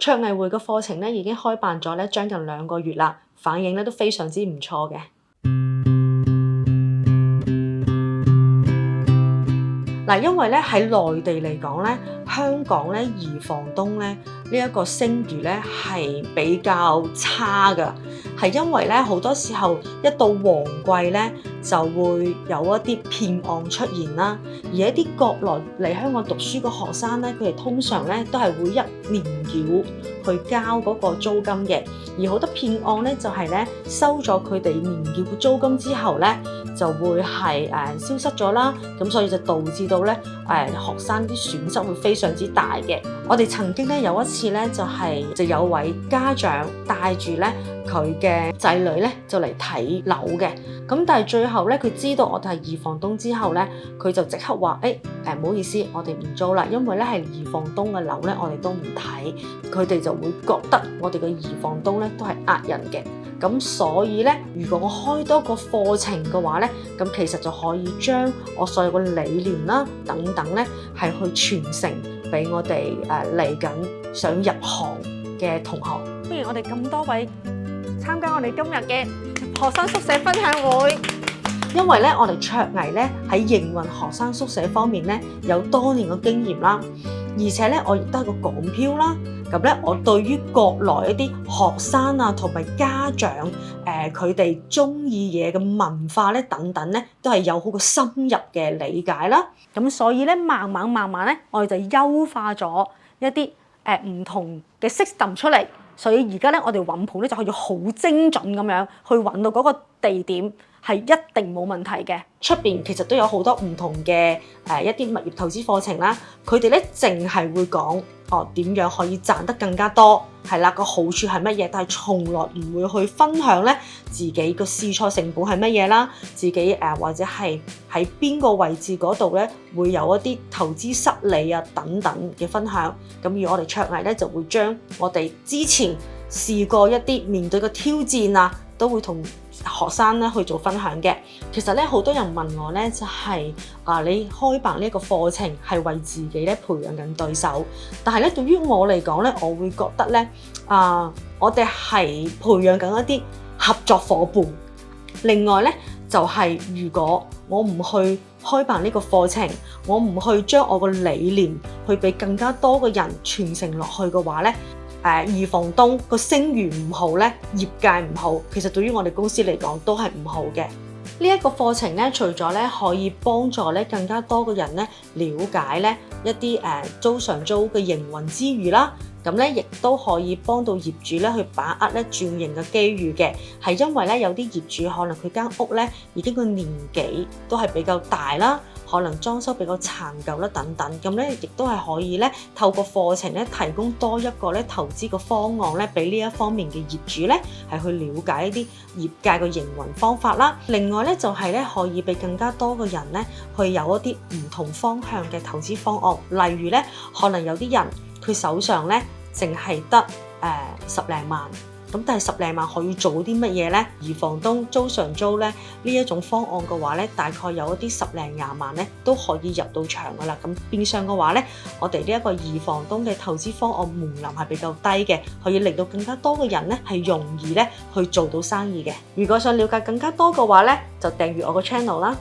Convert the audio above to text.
卓藝會嘅課程咧已經開辦咗咧將近2個月啦，反應咧都非常之唔錯嘅。嗱，因為咧喺內地嚟講咧，香港咧二房東咧呢一個聲譽咧係比較差㗎，係因為咧好多時候一到旺季咧就會有一啲騙案出現啦，而一啲國內嚟香港讀書嘅學生咧，佢哋通常咧都係會一年繳去交嗰個租金嘅，而好多騙案咧就係咧收咗佢哋年繳嘅租金之後咧就會係消失咗啦，咁所以就導致到咧學生啲損失會非常之大嘅。我哋曾經咧有一次咧就有位家長帶住咧佢嘅仔女咧就嚟睇樓嘅，咁但係最後咧佢知道我哋係二房東之後咧，佢就即刻話唔好意思，我哋唔租啦，因為咧係二房東嘅樓咧我哋都唔睇，佢哋就會覺得我哋嘅二房東咧都係呃人嘅。咁所以咧，如果我開多個課程嘅話咧，咁其實就可以將我所有嘅理念啦等等咧，係去傳承俾我哋嚟緊想入行嘅同學。歡迎我哋咁多位參加我哋今日嘅學生宿舍分享會。因為咧，我哋卓藝咧喺營運學生宿舍方面咧有多年嘅經驗啦，而且咧我亦都係個港漂啦。咁咧，我對於國內一啲學生啊，同埋家長，佢哋中意嘢嘅文化咧，等等咧，都係有好個深入嘅理解啦。咁所以咧，慢慢咧，我哋就優化咗一啲唔同嘅 system 出嚟。所以而家咧，我哋揾鋪咧就可以好精準咁樣去揾到嗰個地點，係一定冇問題嘅。出邊其實都有好多唔同嘅一啲物業投資課程啦，佢哋咧淨係會講點樣可以賺得更加多，係啦，個好處係乜嘢，但係從來唔會去分享咧自己個試錯成本係乜嘢啦，自己或者係喺邊個位置嗰度咧會有一啲投資失利啊等等嘅分享。咁而我哋卓藝咧就會將我哋之前試過一啲面對嘅挑戰啊，都會同學生咧去做分享嘅。其實咧好多人問我咧就係你開辦呢一個課程係為自己咧培養緊對手，但係咧對於我嚟講咧，我會覺得咧我哋係培養緊一啲合作伙伴。另外咧就係如果我唔去開辦呢個課程，我唔去將我個理念去俾更加多嘅人傳承落去嘅話咧，二房東個聲譽唔好咧，業界唔好，其實對於我哋公司嚟講都係唔好嘅。呢一個課程咧，除咗咧可以幫助咧更加多嘅人咧了解咧一啲租上租嘅營運之餘啦，咁咧亦都可以幫到業主咧去把握咧轉型嘅機遇嘅。係因為咧有啲業主可能佢間屋咧已經個年紀都係比較大啦，可能裝修比較殘舊啦等等，咁咧亦都係可以咧透過課程咧提供多一個咧投資嘅方案咧，俾呢一方面嘅業主咧係去了解一啲業界嘅營運方法啦。另外咧就係咧可以俾更加多嘅人咧去有一啲唔同方向嘅投資方案，例如咧可能有啲人佢手上咧淨係得10零萬。咁但係10零萬可以做啲乜嘢呢？二房東租上租咧呢一種方案嘅話咧，大概有一啲10零20萬咧都可以入到場噶啦。咁變相嘅話咧，我哋呢一個二房東嘅投資方案門檻係比較低嘅，可以令到更加多嘅人咧係容易咧去做到生意嘅。如果想了解更加多嘅話咧，就訂閱我個 channel 啦。